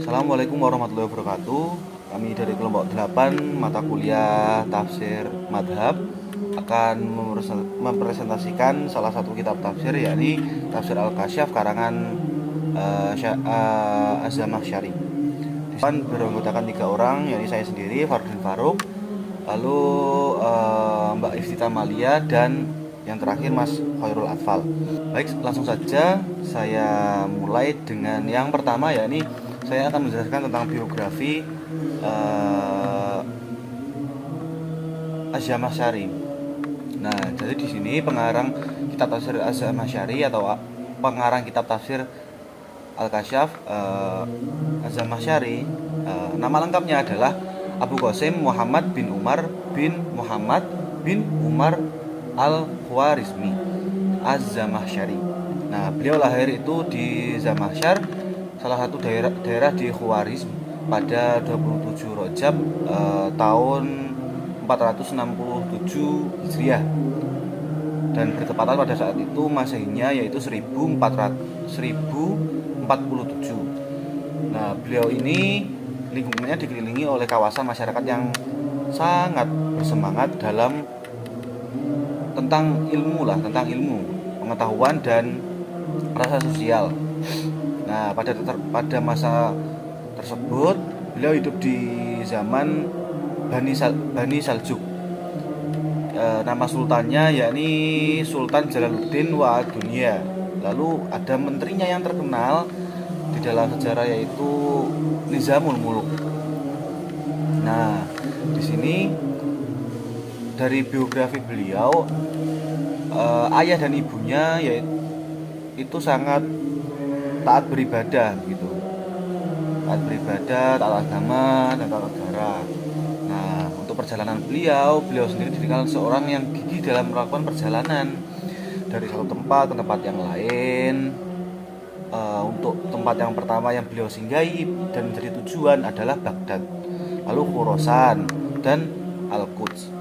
Assalamualaikum warahmatullahi wabarakatuh. Kami dari kelompok 8 mata kuliah tafsir madhab akan mempresentasikan salah satu kitab tafsir, yakni Tafsir Al-Kasyaf karangan Az-Zamakhsyari. Dewan beranggotakan 3 orang, yakni saya sendiri, Fardin Faruk, lalu Mbak Iftita Malia, dan yang terakhir Mas Khairul Atfal. Baik, langsung saja saya mulai dengan yang pertama, yakni saya akan menjelaskan tentang biografi Az-Zamakhsyari. Nah, jadi di sini pengarang kitab tafsir Az-Zamakhsyari atau pengarang kitab tafsir Al-Kasyaf Az-Zamakhsyari, nama lengkapnya adalah Abu Qasim Muhammad bin Umar bin Muhammad bin Umar Al-Khwarizmi Az-Zamakhsyari. Nah, beliau lahir itu di Zamakhsyar, salah satu daerah di Khwarizm, pada 27 Rajab tahun 467 Hijriah, dan bertepatan pada saat itu Masehinya yaitu 1047. Nah, beliau ini lingkungannya dikelilingi oleh kawasan masyarakat yang sangat bersemangat tentang ilmu, pengetahuan dan rasa sosial. Nah, pada masa tersebut beliau hidup di zaman Bani Saljuk. Nama sultannya yakni Sultan Jalaluddin wa Dunya. Lalu ada menterinya yang terkenal di dalam sejarah, yaitu Nizamul Muluk. Nah, di sini dari biografi beliau, ayah dan ibunya yaitu sangat taat beribadah gitu. Taat beribadah, taat agama, dan taat negara. Nah, untuk perjalanan beliau sendiri dikenal seorang yang gigih dalam melakukan perjalanan dari satu tempat ke tempat yang lain. Untuk tempat yang pertama yang beliau singgahi dan menjadi tujuan adalah Baghdad, lalu Khurasan dan Al-Quds,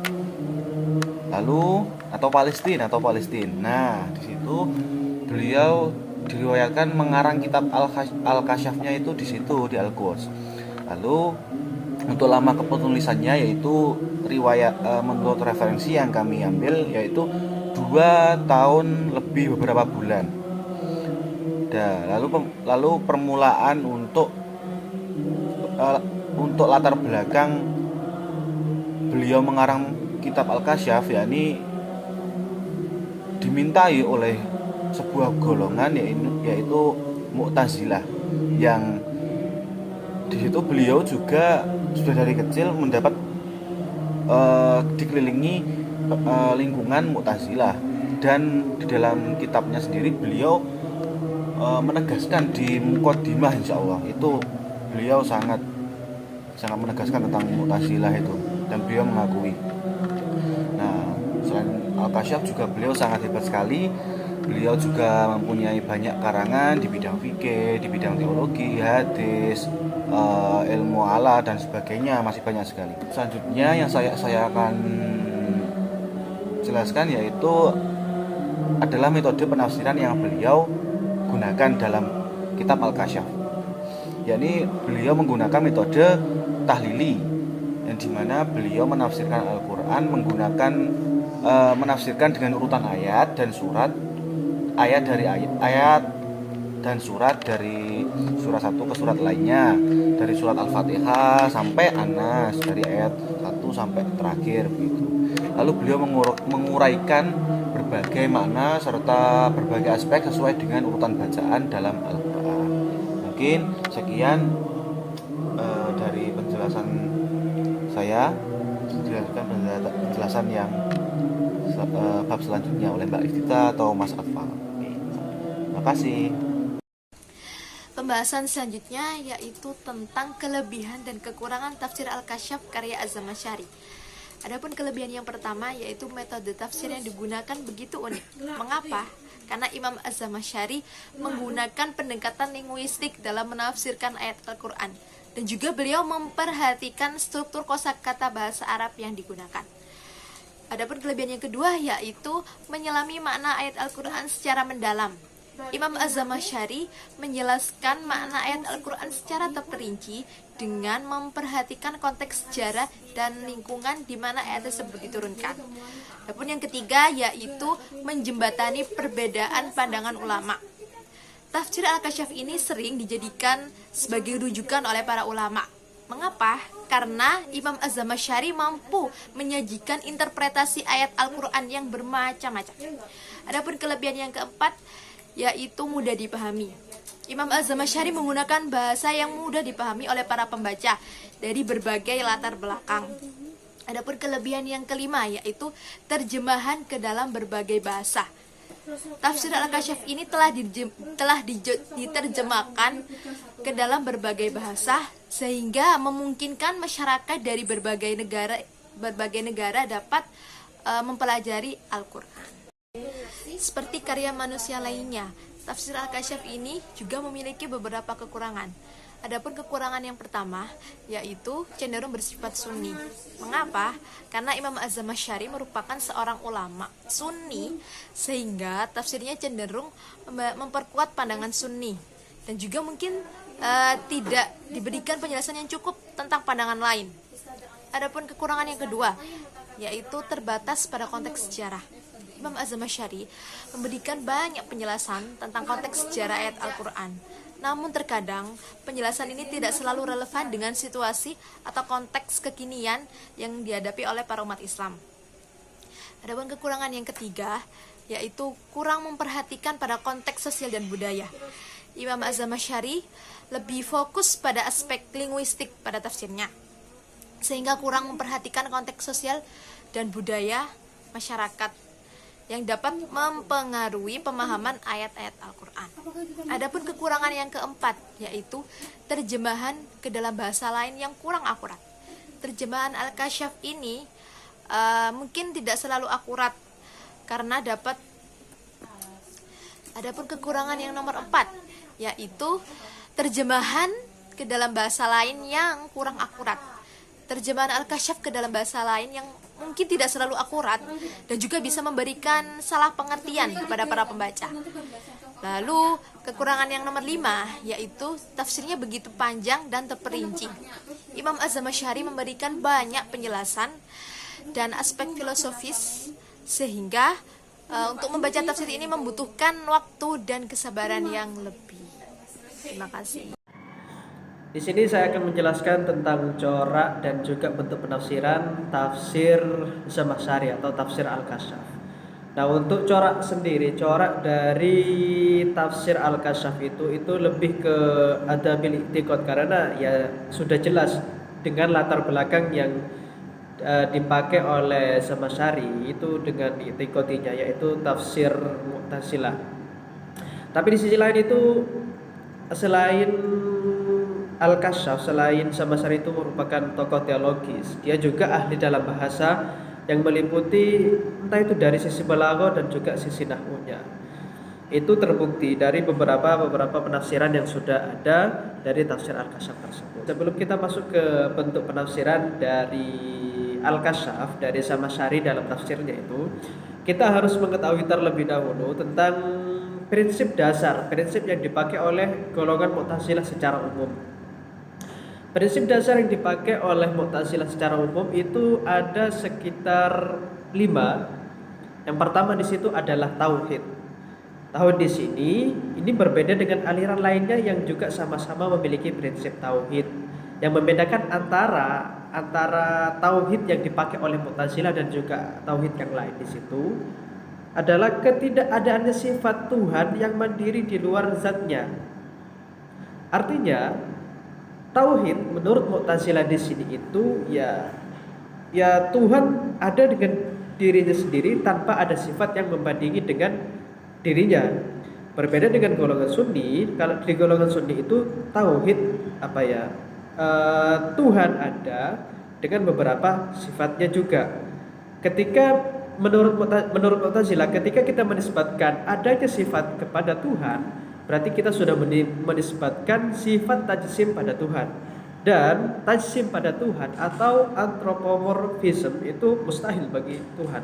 lalu atau Palestina. Nah, di situ beliau diriwayatkan mengarang kitab Al-Kasyafnya itu di situ, di Al-Quds. Lalu untuk lama kepenulisannya, yaitu menurut referensi yang kami ambil, yaitu 2 tahun lebih beberapa bulan. Dan lalu permulaan untuk latar belakang beliau mengarang kitab Al-Kasyaf, yakni dimintai oleh sebuah golongan yaitu Mu'tazilah, yang di situ beliau juga sudah dari kecil mendapat dikelilingi lingkungan Mu'tazilah. Dan di dalam kitabnya sendiri beliau menegaskan di Muqaddimah, insyaallah itu beliau sangat menegaskan tentang Mu'tazilah itu, dan beliau mengakui. Nah, selain Al-Kasyaf juga beliau sangat hebat sekali. Beliau juga mempunyai banyak karangan di bidang fikih, di bidang teologi, hadis, ilmu ala, dan sebagainya, masih banyak sekali. Selanjutnya yang saya akan jelaskan yaitu adalah metode penafsiran yang beliau gunakan dalam kitab Al-Kasyaf, yakni beliau menggunakan metode tahlili, yang dimana beliau menafsirkan Al-Quran menafsirkan dengan urutan ayat dan surat dan surat dari surat 1 ke surat lainnya, dari surat Al-Fatihah sampai An-Nas, dari ayat 1 sampai terakhir begitu. Lalu beliau menguraikan berbagai makna serta berbagai aspek sesuai dengan urutan bacaan dalam Al-Quran. Mungkin sekian dari penjelasan saya. Dilanjutkan penjelasan yang bab selanjutnya oleh Mbak Iftita atau Mas Atfal. Terima kasih. Pembahasan selanjutnya yaitu tentang kelebihan dan kekurangan tafsir Al-Kasyaf karya Az-Zamakhsyari. Adapun kelebihan yang pertama yaitu metode tafsir yang digunakan begitu unik. Mengapa? Karena Imam Az-Zamakhsyari menggunakan pendekatan linguistik dalam menafsirkan ayat Al-Quran, dan juga beliau memperhatikan struktur kosakata bahasa Arab yang digunakan. Adapun kelebihan yang kedua yaitu menyelami makna ayat Al-Quran secara mendalam. Imam Az-Zamakhsyari menjelaskan makna ayat Al-Quran secara terperinci dengan memperhatikan konteks sejarah dan lingkungan di mana ayat tersebut diturunkan. Adapun yang ketiga yaitu menjembatani perbedaan pandangan ulama. Tafsir Al-Kasyaf ini sering dijadikan sebagai rujukan oleh para ulama. Mengapa? Karena Imam Az-Zamakhsyari mampu menyajikan interpretasi ayat Al-Quran yang bermacam-macam. Adapun kelebihan yang keempat yaitu mudah dipahami. Imam Az-Zamakhsyari menggunakan bahasa yang mudah dipahami oleh para pembaca dari berbagai latar belakang. Adapun kelebihan yang kelima yaitu terjemahan ke dalam berbagai bahasa. Tafsir Al-Kasyaf ini telah diterjemahkan ke dalam berbagai bahasa sehingga memungkinkan masyarakat dari berbagai negara dapat mempelajari Al-Quran. Seperti karya manusia lainnya, tafsir Al-Kasyaf ini juga memiliki beberapa kekurangan. Adapun kekurangan yang pertama yaitu cenderung bersifat sunni. Mengapa? Karena Imam Az-Zamakhsyari merupakan seorang ulama sunni sehingga tafsirnya cenderung memperkuat pandangan sunni dan juga mungkin tidak diberikan penjelasan yang cukup tentang pandangan lain. Adapun kekurangan yang kedua yaitu terbatas pada konteks sejarah. Imam Az-Zamakhsyari memberikan banyak penjelasan tentang konteks sejarah ayat Al-Quran. Namun terkadang penjelasan ini tidak selalu relevan dengan situasi atau konteks kekinian yang dihadapi oleh para umat Islam. Adapun kekurangan yang ketiga yaitu kurang memperhatikan pada konteks sosial dan budaya. Imam Az-Zamakhsyari lebih fokus pada aspek linguistik pada tafsirnya, sehingga kurang memperhatikan konteks sosial dan budaya masyarakat yang dapat mempengaruhi pemahaman ayat-ayat Al-Quran. Adapun kekurangan yang keempat yaitu terjemahan ke dalam bahasa lain yang kurang akurat. Terjemahan Al-Kasyaf ini mungkin tidak selalu akurat karena dapat. Adapun kekurangan yang nomor 4 yaitu terjemahan ke dalam bahasa lain yang kurang akurat. Terjemahan Al-Kasyaf ke dalam bahasa lain yang mungkin tidak selalu akurat dan juga bisa memberikan salah pengertian kepada para pembaca. Lalu kekurangan yang nomor 5 yaitu tafsirnya begitu panjang dan terperinci. Imam Az-Zamakhsyari memberikan banyak penjelasan dan aspek filosofis sehingga untuk membaca tafsir ini membutuhkan waktu dan kesabaran yang lebih. Terima kasih. Di sini saya akan menjelaskan tentang corak dan juga bentuk penafsiran tafsir Zamakhsyari atau tafsir Al-Kasyaf. Nah, untuk corak sendiri, corak dari tafsir Al-Kasyaf itu lebih ke adabil i'tiqad karena ya sudah jelas dengan latar belakang yang dipakai oleh Zamakhsyari itu dengan i'tiqadinya yaitu tafsir Mu'tazilah. Tapi di sisi lain itu selain Al-Kasyaf, selain Zamakhsyari itu merupakan tokoh teologis, dia juga ahli dalam bahasa yang meliputi entah itu dari sisi balaghah dan juga sisi nahwunya. Itu terbukti dari beberapa penafsiran yang sudah ada dari tafsir Al-Kasyaf tersebut. Sebelum kita masuk ke bentuk penafsiran dari Al-Kasyaf dari Zamakhsyari dalam tafsirnya itu, kita harus mengetahui terlebih dahulu tentang prinsip dasar, prinsip yang dipakai oleh golongan Mu'tazilah secara umum. Prinsip dasar yang dipakai oleh Mu'tazilah secara umum itu ada sekitar 5. Yang pertama di situ adalah tauhid. Tauhid di sini ini berbeda dengan aliran lainnya yang juga sama-sama memiliki prinsip tauhid. Yang membedakan antara tauhid yang dipakai oleh Mu'tazilah dan juga tauhid yang lain di situ adalah ketidakadaannya sifat Tuhan yang mandiri di luar zatnya. Artinya tauhid menurut Mu'tazilah di sini itu ya Tuhan ada dengan dirinya sendiri tanpa ada sifat yang membandingi dengan dirinya. Berbeda dengan golongan Sunni, kalau di golongan Sunni itu tauhid Tuhan ada dengan beberapa sifatnya juga. Ketika menurut Mu'tazilah ketika kita menisbatkan adanya sifat kepada Tuhan, berarti kita sudah menisbatkan sifat tajsim pada Tuhan. Dan tajsim pada Tuhan atau anthropomorphism itu mustahil bagi Tuhan.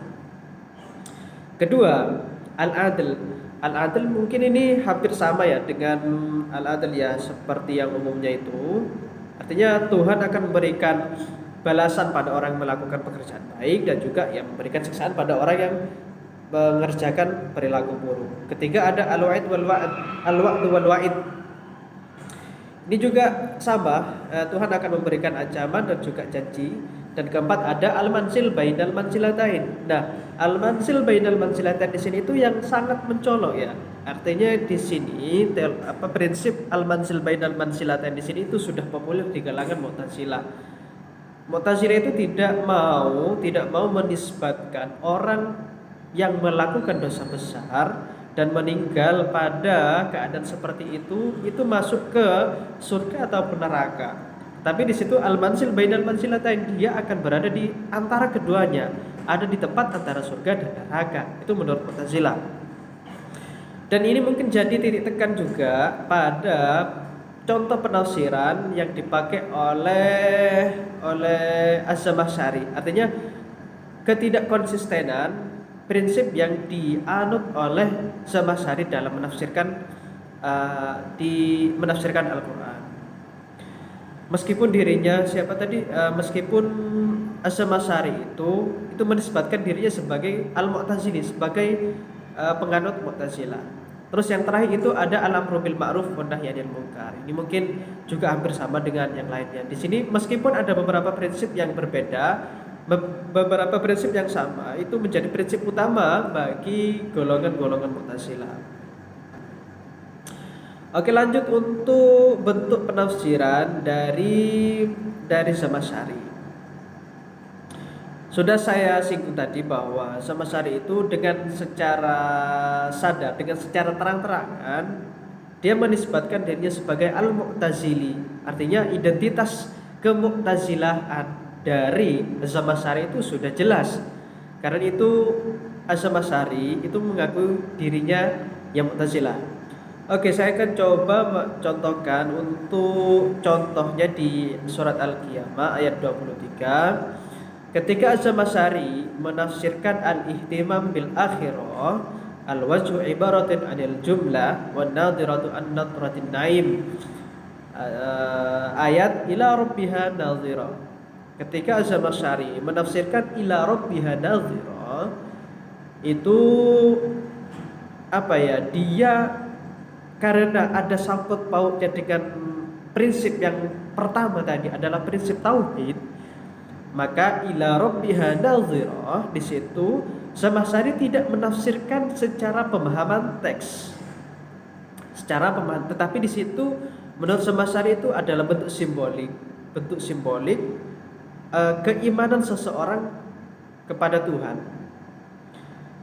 Kedua, al-adl. Al-adl mungkin ini hampir sama ya dengan al-adl ya, seperti yang umumnya itu. Artinya Tuhan akan memberikan balasan pada orang yang melakukan pekerjaan baik dan juga yang memberikan siksaan pada orang yang mengerjakan perilaku buruk. Ketiga ada al-wa'id wal wa'id, al-wa'd wal wa'id. Ini juga sama, Tuhan akan memberikan ancaman dan juga janji. Dan keempat ada al-mansil bainal mansilatain. Nah, al-mansil bainal mansilatain di sini itu yang sangat mencolok ya. Artinya di sini prinsip al-mansil bainal mansilatain di sini itu sudah populer di kalangan Mu'tazilah. Mu'tazilah itu tidak mau menisbatkan orang yang melakukan dosa besar dan meninggal pada keadaan seperti itu masuk ke surga atau neraka. Tapi di situ al-mansil bainal mansilatain, dia akan berada di antara keduanya, ada di tempat antara surga dan neraka. Itu menurut Mu'tazilah. Dan ini mungkin jadi titik tekan juga pada contoh penafsiran yang dipakai oleh Az-Zamakhsyari. Artinya ketidakkonsistenan prinsip yang dianut oleh Zamakhsyari dalam menafsirkan Al-Qur'an. Meskipun dirinya meskipun Az-Zamakhsyari itu menisbatkan dirinya sebagai Al-Mu'tazili, sebagai penganut Mu'tazilah. Terus yang terakhir itu ada al-amru bil ma'ruf wa nahyi 'anil munkar. Ini mungkin juga hampir sama dengan yang lainnya. Di sini meskipun ada beberapa prinsip yang berbeda, beberapa prinsip yang sama itu menjadi prinsip utama bagi golongan-golongan Mu'tazilah. Oke, lanjut untuk bentuk penafsiran dari Zamakhsyari. Sudah saya singgung tadi bahwa Zamakhsyari itu dengan secara sadar, dengan secara terang-terangan dia menisbatkan dirinya sebagai al-Mu'tazili. Artinya identitas kemu'tazilahan dari Zamakhsyari itu sudah jelas. Karena itu Zamakhsyari itu mengaku dirinya yang Mu'tazilah. Oke, saya akan coba contohkan untuk contohnya di surat Al-Qiyamah ayat 23. Ketika Az-Zamakhsyari menafsirkan al-ihtimam bil akhirah, al-wajhu ibaratun anil jumlah wan nadhiratu an nadratin naim. Ayat ila rabbiha nadhira. Ketika Az-Zamakhsyari menafsirkan ila rabbiha nadhira, itu dia karena ada sangkut pautnya dengan prinsip yang pertama tadi adalah prinsip tauhid, maka ila rabbiha nadhira di situ Zamakhsyari tidak menafsirkan secara pemahaman teks, tetapi di situ menurut Zamakhsyari itu adalah bentuk simbolik keimanan seseorang kepada Tuhan.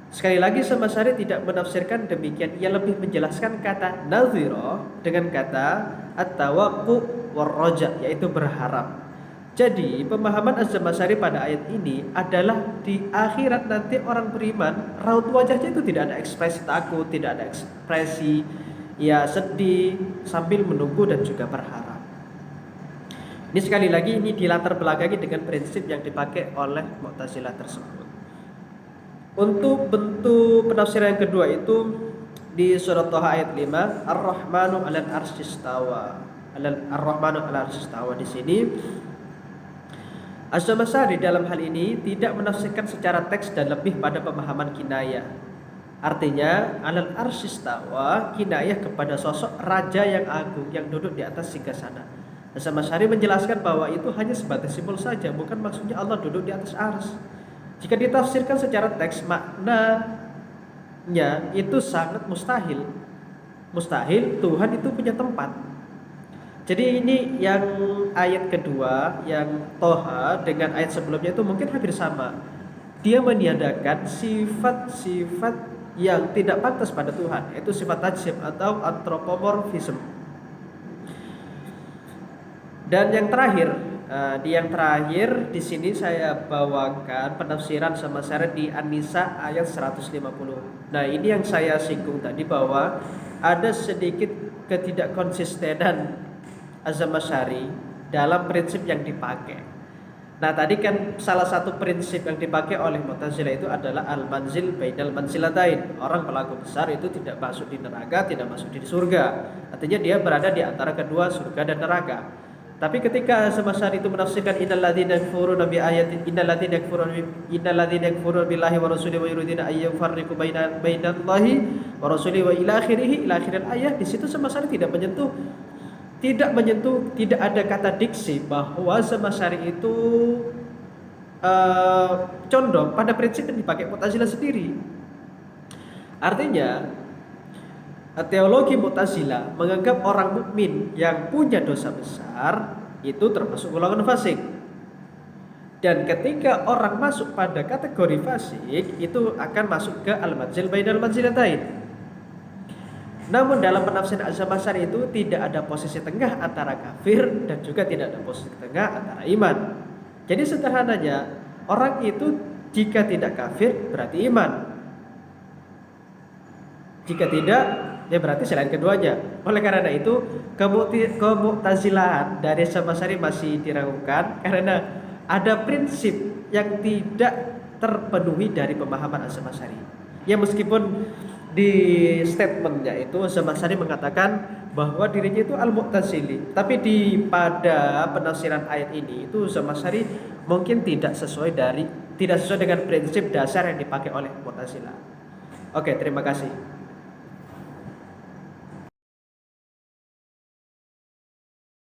Sekali lagi Zamakhsyari tidak menafsirkan demikian, ia lebih menjelaskan kata nadhira dengan kata at-tawaqqu war-raja, yaitu berharap. Jadi pemahaman Az-Zamakhsyari pada ayat ini adalah di akhirat nanti orang beriman raut wajahnya itu tidak ada ekspresi takut, tidak ada ekspresi sedih, sambil menunggu dan juga berharap. Ini sekali lagi ini dilatar belakangi dengan prinsip yang dipakai oleh Mu'tazilah tersebut. Untuk bentuk penafsiran yang kedua itu di surat Thaha ayat 5, Ar-Rahmanu 'alal 'arsy istawa. Ar-Rahmanu 'alal 'arsy istawa di sini Az-Zamakhsyari dalam hal ini tidak menafsirkan secara teks dan lebih pada pemahaman kinayah. Artinya 'alal 'arsy istawa kinayah kepada sosok raja yang agung yang duduk di atas singgasana. Az-Zamakhsyari menjelaskan bahwa itu hanya sebatas simbol saja, bukan maksudnya Allah duduk di atas arsy. Jika ditafsirkan secara teks, maknanya itu sangat mustahil. Mustahil Tuhan itu punya tempat. Jadi ini yang ayat kedua, yang Thaha dengan ayat sebelumnya itu mungkin hampir sama. Dia meniadakan sifat-sifat yang tidak pantas pada Tuhan, yaitu sifat tajsim atau anthropomorphism. Dan yang terakhir, di sini saya bawakan penafsiran Zamakhsyari di An-Nisa ayat 150. Nah, ini yang saya singgung tadi bahwa ada sedikit ketidakkonsistenan Az-Zamakhsyari dalam prinsip yang dipakai. Nah, tadi kan salah satu prinsip yang dipakai oleh Mu'tazilah itu adalah al-manzil bainal manzilatain. Orang pelaku besar itu tidak masuk di neraka, tidak masuk di surga. Artinya dia berada di antara kedua surga dan neraka. Tapi ketika As-Samasyari itu menafsirkan innal ladzina yakfuruna bi ayatin innal ladzina yakfuruna billahi wa rasulihi wa yuriduna ay yufarriqu bainallahi wa rasulihi wa ila akhirih ila akhiril ayat, di situ As-Samasyari tidak ada kata diksi bahwa Samasyari itu condong pada prinsip yang dipakai Mu'tazilah sendiri. Artinya teologi Mu'tazilah menganggap orang mukmin yang punya dosa besar itu termasuk golongan fasik. Dan ketika orang masuk pada kategori fasik itu akan masuk ke al-manzil bainal manzilatain. Namun dalam penafsiran Az-Zamakhsyari itu tidak ada posisi tengah antara kafir dan juga tidak ada posisi tengah antara iman. Jadi sederhananya, orang itu jika tidak kafir berarti iman. Jika tidak, ya berarti selain keduanya. Oleh karena itu, kemu'tazilahan dari Az-Zamakhsyari masih diragukan karena ada prinsip yang tidak terpenuhi dari pemahaman Az-Zamakhsyari. Ya meskipun di statementnya itu Az-Zamakhsyari mengatakan bahwa dirinya itu al-mu'tazili, tapi pada penafsiran ayat ini itu Az-Zamakhsyari mungkin tidak sesuai dengan prinsip dasar yang dipakai oleh Mu'tazilah. Oke, terima kasih.